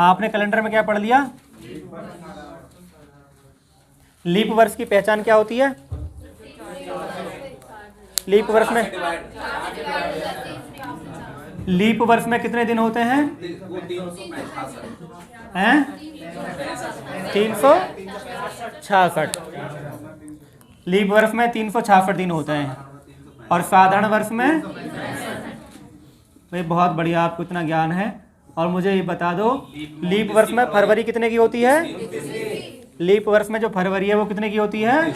आपने कैलेंडर में क्या पढ़ लिया? लीप वर्ष की पहचान क्या होती है? लीप वर्ष में कितने दिन होते हैं? 366। लीप वर्ष में 366 दिन होते हैं और साधारण वर्ष में? भाई बहुत बढ़िया, आपको इतना ज्ञान है। और मुझे ये बता दो, लीप वर्ष में फरवरी कितने की होती है? लीप वर्ष में जो फरवरी है वो कितने की होती है?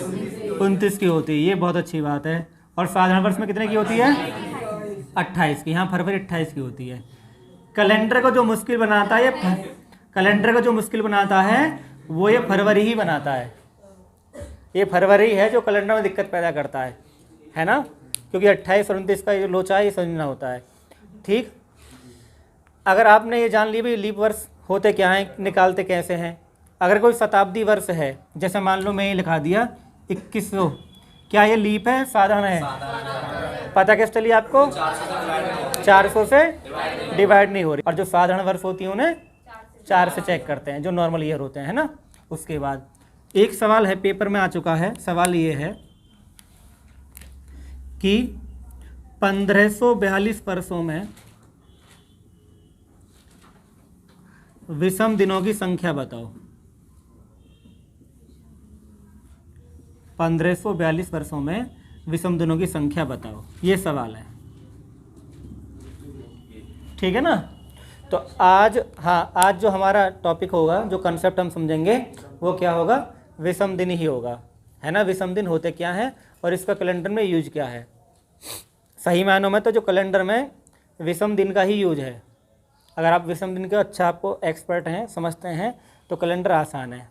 29 की होती है। ये बहुत अच्छी बात है। और साधारण वर्ष में कितने की होती है? 28 की। हाँ, फरवरी 28 की होती है। कैलेंडर को जो मुश्किल बनाता है वो ये फरवरी ही बनाता है। ये फरवरी है जो कैलेंडर में दिक्कत पैदा करता है ना, क्योंकि 28 और 29 का ये लोचा है, ये समझना होता है। ठीक, अगर आपने ये जान ली भी लीप वर्ष होते क्या हैं, निकालते कैसे हैं। अगर कोई शताब्दी वर्ष है, जैसे मान लो मैं ये लिखा दिया 2100, क्या ये लीप है, साधारण है? पता कैसे चली आपको? 400 से डिवाइड नहीं हो रही। और जो साधारण वर्ष होती है उन्हें 4 से चेक करते हैं, जो नॉर्मल ईयर होते हैं, है ना। उसके बाद एक सवाल है, पेपर में आ चुका है। सवाल ये है कि 1542 वर्षों में विषम दिनों की संख्या बताओ। 1542 वर्षों में विषम दिनों की संख्या बताओ, ये सवाल है। ठीक है ना। तो आज जो हमारा टॉपिक होगा, जो कंसेप्ट हम समझेंगे वो क्या होगा? विषम दिन ही होगा, है ना। विषम दिन होते क्या हैं और इसका कैलेंडर में यूज क्या है। सही मायनों में तो जो कैलेंडर में विषम दिन का ही यूज है। अगर आप विषम दिन के अच्छा आपको एक्सपर्ट हैं, समझते हैं, तो कैलेंडर आसान है।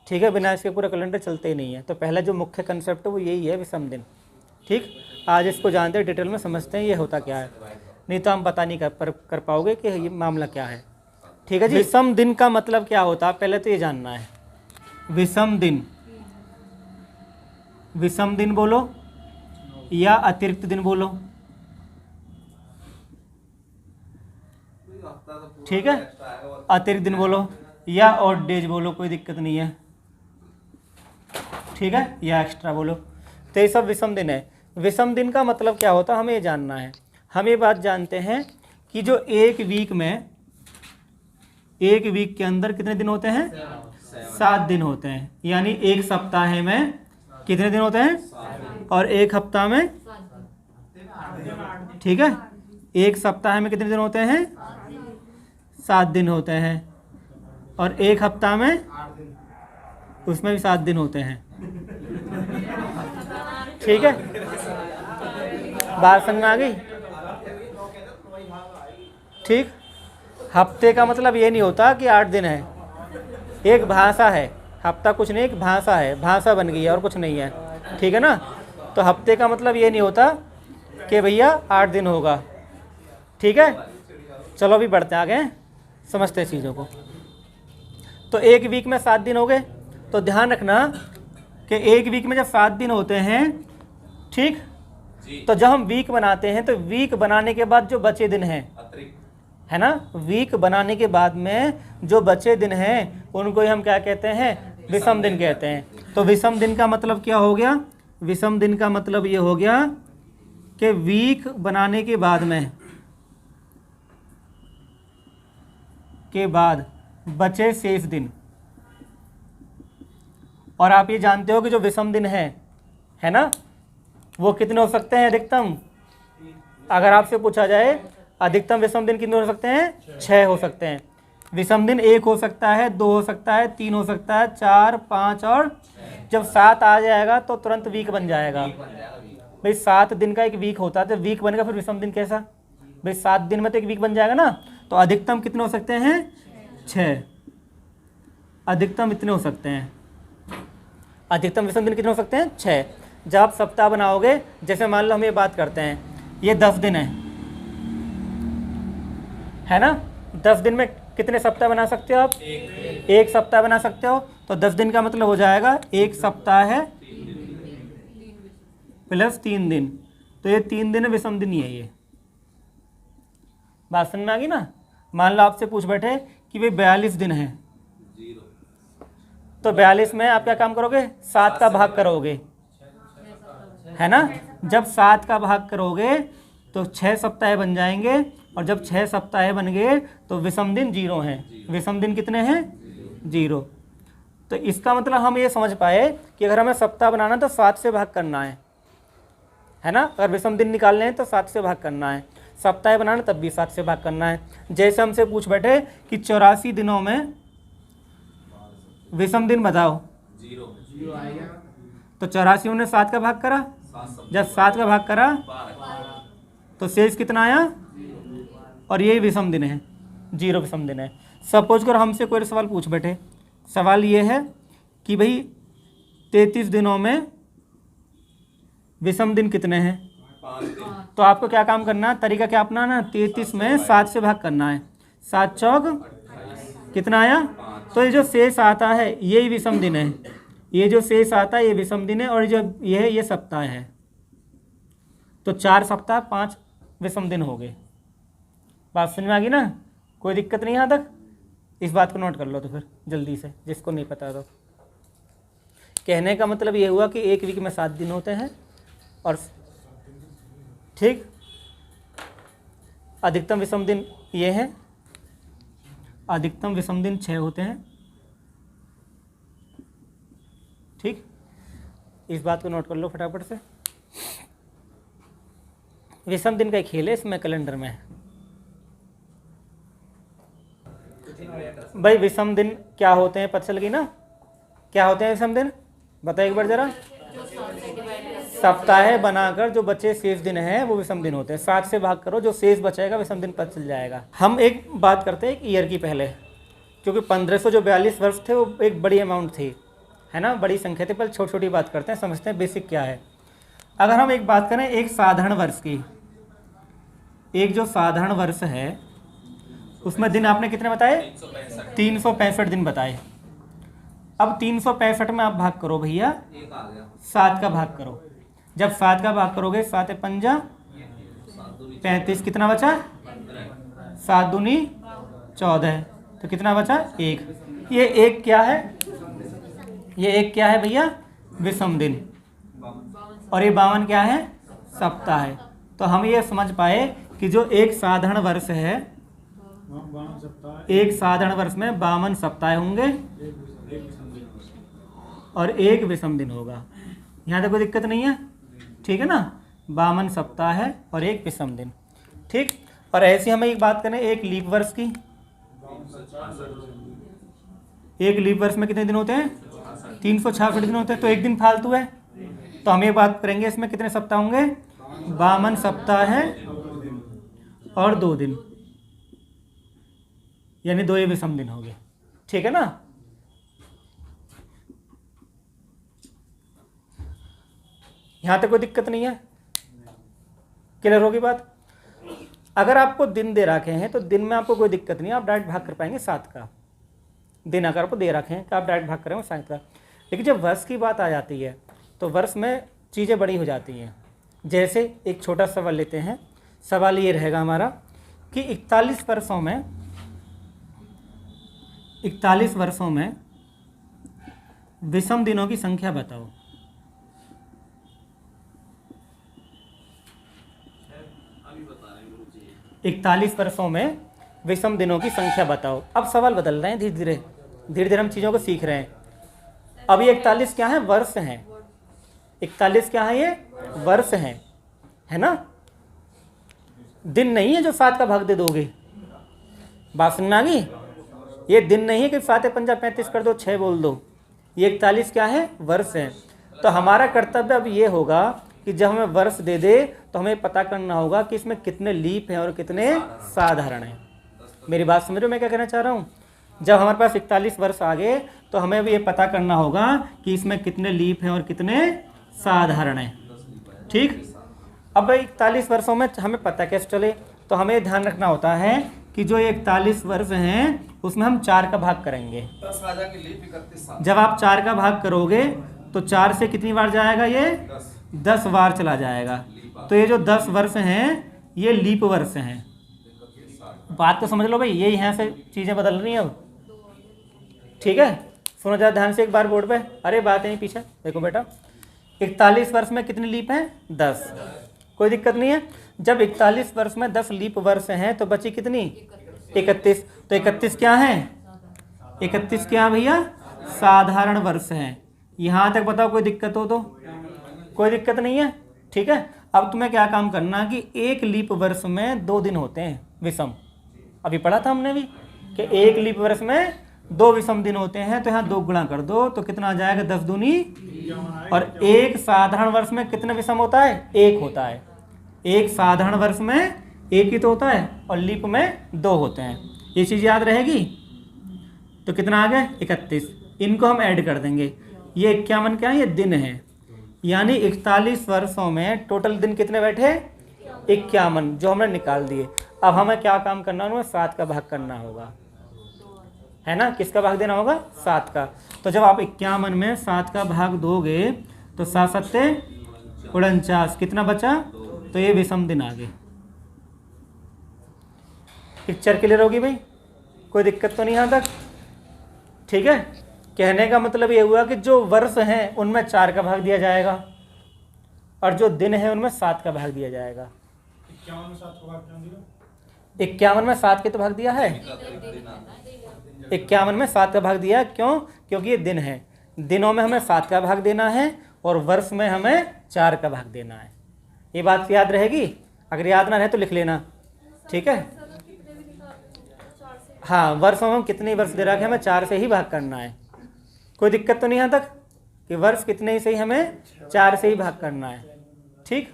ठीक है, बिना इसके पूरा कैलेंडर चलते ही नहीं है। तो पहला जो मुख्य कंसेप्ट है वो यही है, विषम दिन। ठीक, आज इसको जानते हैं, डिटेल में समझते हैं ये होता क्या है, नहीं तो हम पता नहीं कर पाओगे कि ये मामला क्या है। ठीक है जी। विषम दिन का मतलब क्या होता है, पहले तो ये जानना है। विषम दिन बोलो या अतिरिक्त दिन बोलो। ठीक है, अतिरिक्त दिन बोलो या ऑड डेज बोलो, कोई दिक्कत नहीं है। ठीक है, या एक्स्ट्रा बोलो, तो ये सब विषम दिन है। विषम दिन का मतलब क्या होता है हमें ये जानना है। हम ये बात जानते हैं कि जो एक वीक के अंदर कितने दिन होते हैं? 7 दिन होते हैं। यानी एक सप्ताह में कितने दिन होते हैं? और एक हफ्ता में? ठीक है, एक सप्ताह में कितने दिन होते हैं? 7 दिन होते हैं। और एक हफ्ता में? उसमें भी 7 दिन होते हैं। ठीक है, बात समझ में आ गई? ठीक, हफ्ते का मतलब ये नहीं होता कि 8 दिन है। एक भाषा है, हफ्ता कुछ नहीं, एक भाषा है, भाषा बन गई है और कुछ नहीं है। ठीक है ना। तो हफ्ते का मतलब ये नहीं होता कि भैया 8 दिन होगा। ठीक है, चलो अभी बढ़ते आगे, समझते हैं चीज़ों को। तो एक वीक में 7 दिन हो गए, तो ध्यान रखना कि एक वीक में जब 7 दिन होते हैं, ठीक, तो जब हम वीक बनाते हैं तो वीक बनाने के बाद जो बचे दिन हैं, है ना, वीक बनाने के बाद में जो बचे दिन हैं उनको ही हम क्या कहते हैं? विषम दिन कहते हैं। तो विषम दिन का मतलब क्या हो गया? विषम दिन का मतलब ये हो गया कि वीक बनाने के बाद बचे शेष दिन। और आप ये जानते हो कि जो विषम दिन है ना, वो कितने हो सकते हैं अधिकतम? अगर आपसे पूछा जाए अधिकतम विषम दिन कितने हो सकते हैं? 6 हो सकते हैं। विषम दिन 1 हो सकता है, 2 हो सकता है, 3 हो सकता है, 4, 5 और जब 7 आ जाएगा तो तुरंत वीक बन जाएगा। भाई 7 दिन का एक वीक होता है, तो वीक बनेगा, फिर विषम दिन कैसा? भाई 7 दिन में तो एक वीक बन जाएगा ना। तो अधिकतम कितने हो सकते हैं? 6। अधिकतम इतने हो सकते हैं। अधिकतम विषम दिन कितने हो सकते हैं? 6। जब आप सप्ताह बनाओगे, जैसे मान लो हम ये बात करते हैं, ये 10 दिन है ना। 10 दिन में कितने सप्ताह बना सकते हो आप? एक सप्ताह बना सकते हो। तो 10 दिन का मतलब हो जाएगा एक सप्ताह है प्लस 3 दिन। तो ये 3 दिन विषम दिन ही है। ये बात समझ में आ गई ना। मान लो आपसे पूछ बैठे कि भाई 42 दिन है, तो 42 में आप क्या काम करोगे, 7 का भाग करोगे, है ना। जब 7 का भाग करोगे तो 6 सप्ताह बन जाएंगे, और जब 6 सप्ताह बन गए तो विषम दिन 0 हैं। विषम दिन कितने हैं, 0। तो इसका मतलब हम ये समझ पाए कि अगर हमें सप्ताह बनाना तो 7 से भाग करना है ना। अगर विषम दिन निकालने हैं तो 7 से भाग करना है, सप्ताह बनाना तब भी 7 से भाग करना है। जैसे हमसे पूछ बैठे कि 84 दिनों में विषम दिन बताओ, 0 आएगा, तो 84 ने 7 का भाग करा, जब 7 का भाग करा तो शेष कितना आया, और यही विषम दिन है, 0 विषम दिन है। सपोज कर हमसे कोई सवाल पूछ बैठे, सवाल ये है कि भाई 33 दिनों में विषम दिन कितने हैं, तो आपको क्या काम करना है, तरीका क्या अपनाना, 33 में 7 से भाग करना है, 7 चौक कितना आया, तो ये जो शेष आता है यही विषम दिन है, ये जो शेष आता है ये विषम दिन है, और जो ये है ये सप्ताह है। तो 4 सप्ताह 5 विषम दिन हो गए। बात समझ में आ गई ना, कोई दिक्कत नहीं यहाँ तक। इस बात को नोट कर लो तो फिर जल्दी से, जिसको नहीं पता तो। कहने का मतलब ये हुआ कि एक वीक में 7 दिन होते हैं, और ठीक अधिकतम विषम दिन ये है, अधिकतम विषम दिन 6 होते हैं। ठीक, इस बात को नोट कर लो फटाफट से। विषम दिन का एक खेल है इसमें कैलेंडर में। भाई विषम दिन क्या होते हैं, पता चल गई ना, क्या होते हैं विषम दिन, बताइए एक बार जरा। सप्ताह बनाकर जो बचे शेष दिन हैं वो विषम दिन होते हैं। 7 से भाग करो, जो शेष बचेगा विषम दिन पता चल जाएगा। हम एक बात करते हैं एक ईयर की पहले, क्योंकि 1542 वर्ष थे, वो एक बड़ी अमाउंट थी, है ना, बड़ी संख्या थी। पहले छोटी छोटी बात करते हैं, समझते हैं बेसिक क्या है। अगर हम एक बात करें एक साधारण वर्ष की, एक जो साधारण वर्ष है उसमें दिन आपने कितने बताए, 365 दिन बताए। अब 365 में आप भाग करो भैया, 7 का भाग करो। जब 7 का भाग करोगे, 7 पंजा 35, कितना बचा, 7 दूनी 14, तो कितना बचा 1। ये एक क्या है, ये एक क्या है भैया, विषम दिन, और ये 52 क्या है, सप्ताह है। तो हम ये समझ पाए कि जो एक साधारण वर्ष है, एक साधारण वर्ष में 52 सप्ताह होंगे और एक विषम दिन होगा। यहाँ तक कोई दिक्कत नहीं है, ठीक है ना। 52 सप्ताह है और एक विषम दिन, ठीक। और ऐसी हमें एक बात करें एक लीप वर्ष की, एक लीप वर्ष में कितने दिन होते हैं, 366 दिन होते हैं, तो एक दिन फालतू है। तो हम ये बात करेंगे इसमें कितने सप्ताह होंगे, 52 सप्ताह है और 2 दिन, यानी 2 विषम दिन हो गए, ठीक है ना। यहां तक कोई दिक्कत नहीं है, क्लियर होगी बात। अगर आपको दिन दे रखे हैं तो दिन में आपको कोई दिक्कत नहीं है, आप डायरेक्ट भाग कर पाएंगे 7 का। दिन अगर आपको दे रखे हैं तो आप डायरेक्ट भाग करेंगे 7 का। लेकिन जब वर्ष की बात आ जाती है तो वर्ष में चीज़ें बड़ी हो जाती हैं। जैसे एक छोटा सवाल लेते हैं, सवाल ये रहेगा हमारा कि 41 वर्षों में विषम दिनों की संख्या बताओ। अभी बता रहे हैं गुरुजी। 41 वर्षों में विषम दिनों की संख्या बताओ। अब सवाल बदल रहे हैं धीरे धीरे, धीरे धीरे हम चीज़ों को सीख रहे हैं। अब ये 41 क्या है, वर्ष हैं। 41 क्या है, ये वर्ष हैं, है ना। दिन नहीं है जो 7 का भाग दे दोगे, बात सुनना आ गई। ये दिन नहीं है कि 7 पंजा 35 कर दो 6 बोल दो। ये 41 क्या है, वर्ष है। तो हमारा कर्तव्य अब ये होगा कि जब हमें वर्ष दे दे तो हमें पता करना होगा कि इसमें कितने लीप हैं और कितने साधारण हैं। मेरी बात समझ रहे हो मैं क्या कहना चाह रहा हूँ। जब हमारे पास 41 वर्ष आ गए तो हमें अब ये पता करना होगा कि इसमें कितने लीप हैं और कितने साधारण हैं, ठीक। अब 41 वर्षों में हमें पता कैसे चले, तो हमें ध्यान रखना होता है कि जो 41 वर्ष हैं उसमें हम 4 का भाग करेंगे। 10 राजा के लीप 31 साल। जब आप 4 का भाग करोगे तो 4 से कितनी बार जाएगा, ये 10 बार चला जाएगा। तो ये जो 10 वर्ष हैं ये लीप वर्ष हैं। बात तो समझ लो भाई, ये यहाँ से चीज़ें बदल रही हैं अब। ठीक है, सुनो जरा ध्यान से एक बार बोर्ड पे। अरे बात नहीं पीछे देखो बेटा, 41 वर्ष में कितनी लीप हैं? 10। कोई दिक्कत नहीं है। जब 41 वर्ष में 10 लीप वर्ष हैं तो बची कितनी? 31। तो 31 क्या है? 31 क्या भैया? साधारण वर्ष हैं। यहाँ तक बताओ कोई दिक्कत हो तो? कोई दिक्कत नहीं है। ठीक है, अब तुम्हें क्या काम करना कि एक लीप वर्ष में 2 दिन होते हैं विषम। अभी पढ़ा था हमने भी कि एक लीप वर्ष में 2 विषम दिन होते हैं। तो यहाँ 2 गुणा कर दो तो कितना आ जाएगा? 10 दूनी। और एक साधारण वर्ष में कितने विषम होता है? 1 होता है। एक साधारण वर्ष में 1 ही तो होता है और लीप में 2 होते हैं। ये चीज़ याद रहेगी। तो कितना आ गया? 31। इनको हम ऐड कर देंगे। ये 51 क्या है? ये दिन है। यानी 41 वर्षों में टोटल दिन कितने बैठे? 51, जो हमने निकाल दिए। अब हमें क्या काम करना है? 7 का भाग करना होगा, है ना? किसका भाग देना होगा? 7 का। तो जब आप 51 में 7 का भाग दोगे तो 7 सत्ते 49, कितना बचा? तो ये विषम दिन आ गए। पिक्चर क्लियर होगी भाई? कोई दिक्कत तो नहीं यहाँ तक? ठीक है, कहने का मतलब ये हुआ कि जो वर्ष हैं उनमें 4 का भाग दिया जाएगा और जो दिन है उनमें 7 का भाग दिया जाएगा। 51 में 7 के तो भाग दिया है। 51 में 7 का भाग दिया। क्यों? क्योंकि ये दिन है। दिनों में हमें 7 का भाग देना है और वर्ष में हमें 4 का भाग देना है। ये बात याद रहेगी? अगर याद ना रहे तो लिख लेना। ठीक है, हाँ, वर्षों में कितने वर्ष दे रहा है? हमें 4 से ही भाग करना है। कोई दिक्कत तो नहीं यहाँ तक कि वर्ष कितने ही सही, हमें 4 से ही भाग करना है। ठीक,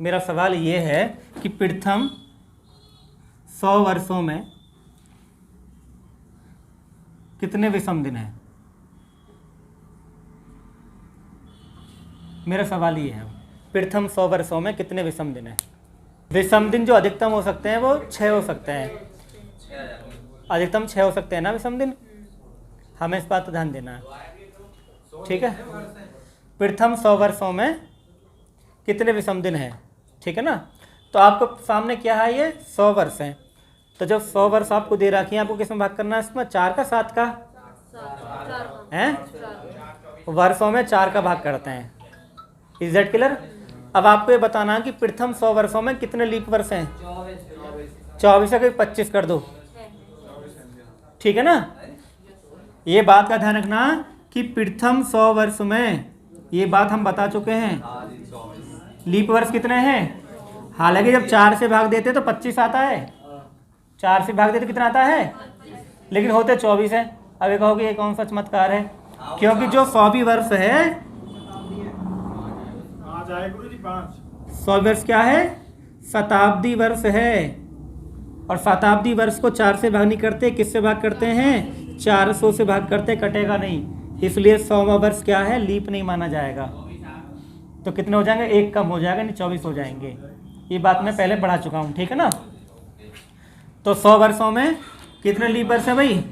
मेरा सवाल ये है कि प्रथम 100 वर्षों में कितने विषम दिन हैं? मेरा सवाल ये है, प्रथम 100 वर्षों में कितने विषम दिन हैं? विषम दिन जो अधिकतम हो सकते हैं वो 6 हो सकते हैं। अधिकतम 6 हो सकते हैं ना विषम दिन? हमें इस बात पर ध्यान देना है। ठीक है, प्रथम 100 वर्षों में कितने विषम दिन हैं? ठीक है ना? तो आपको सामने क्या है? ये 100 वर्ष हैं। तो जब 100 वर्ष आपको दे रखी है, आपको किस में भाग करना है? इसमें 4 का 7 का हैं? वर्षों में 4 का भाग करते हैं। Is that clear? अब आपको ये बताना है कि प्रथम 100 वर्षों में कितने लीप वर्ष हैं? 24 है, 25 कर दो। ठीक है ना? ये बात का ध्यान रखना कि प्रथम 100 वर्ष में, ये बात हम बता चुके हैं, लीप वर्ष कितने हैं? हालांकि जब 4 से भाग देते तो 25 आता है। 4 से भाग देते कितना आता है? लेकिन होते 24 है। अब ये कहोगे ये कौन सा चमत्कार है? क्योंकि जो 100वीं वर्ष है, 100 वर्ष क्या है? शताब्दी वर्ष है। और शताब्दी वर्ष को 4 से भाग नहीं करते, किससे भाग करते हैं? 400 से भाग करते, कटेगा नहीं। इसलिए 100वां वर्ष क्या है? लीप नहीं माना जाएगा। तो कितने हो जाएंगे? 1 कम हो जाएगा, नहीं 24 हो जाएंगे। ये बात मैं पहले बढ़ा चुका हूँ। ठीक है ना? तो 100 वर्षों में कितने लीप वर्ष हैं भाई?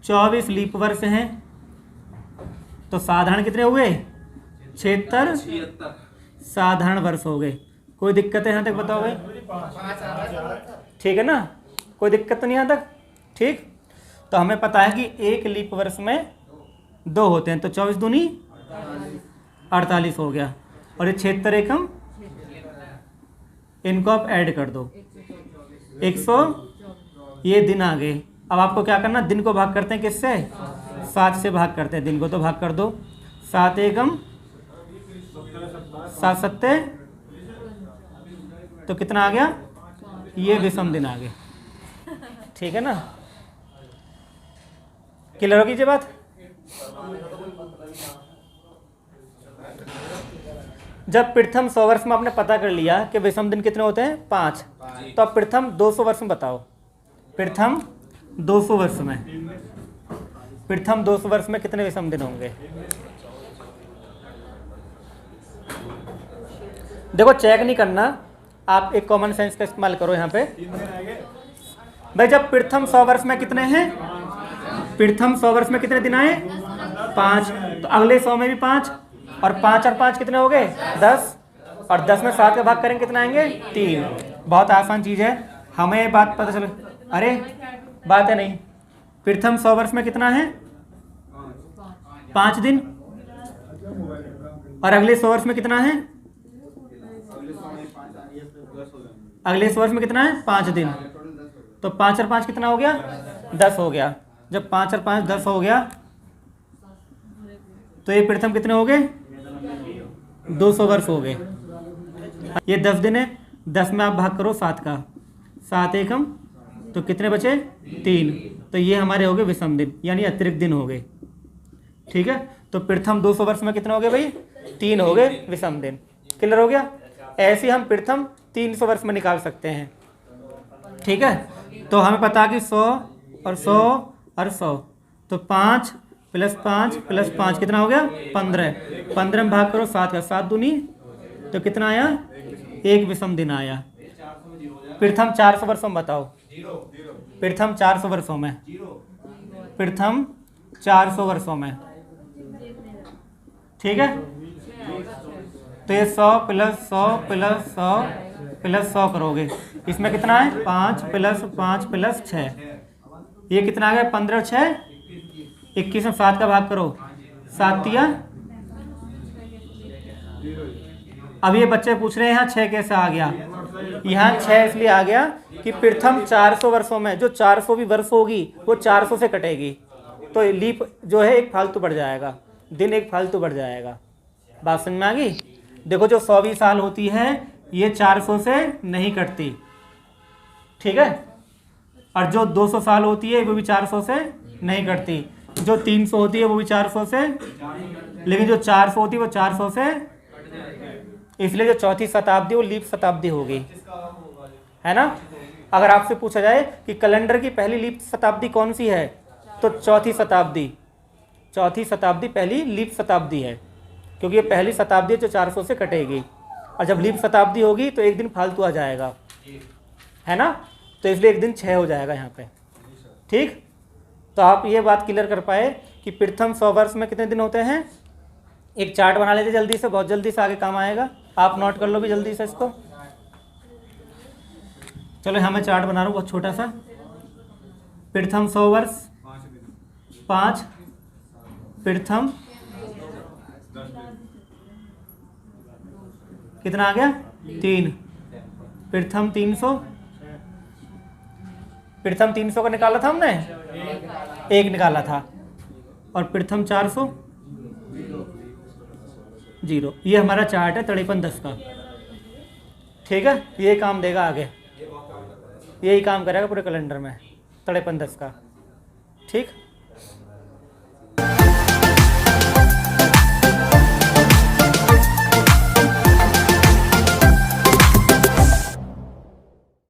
24 लीप वर्ष हैं। तो साधारण कितने हुए? 76 साधारण वर्ष हो गए। कोई दिक्कत है यहाँ तक? बताओ भाई। ठीक है ना? कोई दिक्कत तो नहीं यहाँ तक? ठीक, तो हमें पता है कि एक लीप वर्ष में 2 होते हैं। तो 24 दूनी 48 हो गया। और ये 76 एकम, इनको आप ऐड कर दो, 100। ये दिन आ गए। अब आपको क्या करना? दिन को भाग करते हैं किससे? 7 से भाग करते हैं। दिन को तो भाग कर दो। 7 एकम 7 सत्ते, तो कितना आ गया? ये विषम दिन आ गए। ठीक है ना? क्लियर हो कीजिए बात? जब प्रथम 100 वर्ष में आपने पता कर लिया कि विषम दिन कितने होते हैं? 5। तो अब प्रथम 200 वर्ष में बताओ। प्रथम 200 वर्ष में, प्रथम 200 वर्ष में कितने विषम दिन होंगे? देखो चेक नहीं करना, आप एक कॉमन सेंस का इस्तेमाल करो यहाँ पे। भाई जब प्रथम 100 वर्ष में कितने हैं? प्रथम 100 वर्ष में कितने दिन आए? 5। तो अगले 100 में भी 5, और 5 और 5 कितने हो गए? 10। और 10 में 7 का भाग करेंगे कितना आएंगे? 3। बहुत आसान चीज़ है। हमें बात पता चले, अरे बात है नहीं। प्रथम 100 वर्ष में कितना है? 5 दिन। और अगले 100 वर्ष में कितना है? अगले 100 वर्ष में कितना है? 5 दिन। तो 5 और 5 कितना हो गया? 10 हो गया। जब 5 और 5 10 हो गया तो ये प्रथम कितने हो गए? 200 वर्ष हो गए। ये 10 दिन है, 10 में आप भाग करो 7 का, 7 एकम तो कितने बचे? 3। तो ये हमारे हो गए विषम दिन, यानी अतिरिक्त दिन हो गए। ठीक है, तो प्रथम 200 वर्ष में कितने हो गए भाई? 3 हो गए विषम दिन। क्लियर हो गया? ऐसे हम प्रथम 300 वर्ष में निकाल सकते हैं। ठीक है, तो हमें पता कि 100 और 100 और 100, तो 5 + 5 + 5 कितना हो गया? 15। 15 में भाग करो 7 का, 7 दूनी तो कितना आया? 1 विषम दिन आया। प्रथम 400 वर्षों में बताओ। प्रथम 400 वर्षों में, प्रथम 400 वर्षों में। ठीक है, तो ये 100 + 100 + 100 + 100 करोगे, इसमें कितना है? 5 + 5 + 6, ये कितना आ गया? 15 6 21 में 7 का भाग करो, 7 तिया। अब ये बच्चे पूछ रहे हैं यहाँ 6 कैसे आ गया? यहाँ 6 इसलिए आ गया कि प्रथम 400 वर्षों में जो 400 भी वर्ष होगी वो 400 से कटेगी, तो लीप जो है एक फालतू बढ़ जाएगा, दिन एक फालतू बढ़ जाएगा। बात समझ में आ गई? देखो जो 100वीं साल होती है ये 400 से नहीं कटती। ठीक है, और जो 200 साल होती है वो भी 400 से नहीं कटती, जो 300 होती है वो भी 400 से, लेकिन जो 400 होती है वो 400 से, इसलिए जो चौथी शताब्दी वो लीप शताब्दी होगी, है ना। अगर आपसे पूछा जाए कि कैलेंडर की पहली लीप शताब्दी कौन सी है, तो चौथी शताब्दी, चौथी शताब्दी पहली लीप शताब्दी है, क्योंकि ये पहली शताब्दी जो 400 से कटेगी, और जब लीप शताब्दी होगी तो एक दिन फालतू आ जाएगा, है ना, तो इसलिए एक दिन 6 हो जाएगा यहाँ पे। ठीक, तो आप ये बात क्लियर कर पाए कि प्रथम 100 वर्ष में कितने दिन होते हैं। एक चार्ट बना लेते जल्दी से, बहुत जल्दी से आगे काम आएगा, आप नोट कर लो भी जल्दी से इसको। चलो यहाँ मैं चार्ट बना रहा हूँ बहुत छोटा सा। प्रथम 100 वर्ष 5, प्रथम कितना आ गया? 3, प्रथम 300, प्रथम 300 का निकाला था हमने, 1 निकाला था, और प्रथम 400 0। ये हमारा चार्ट है 5310 का। ठीक है, ये काम देगा आगे, यही काम करेगा पूरे कैलेंडर में 5310 का। ठीक।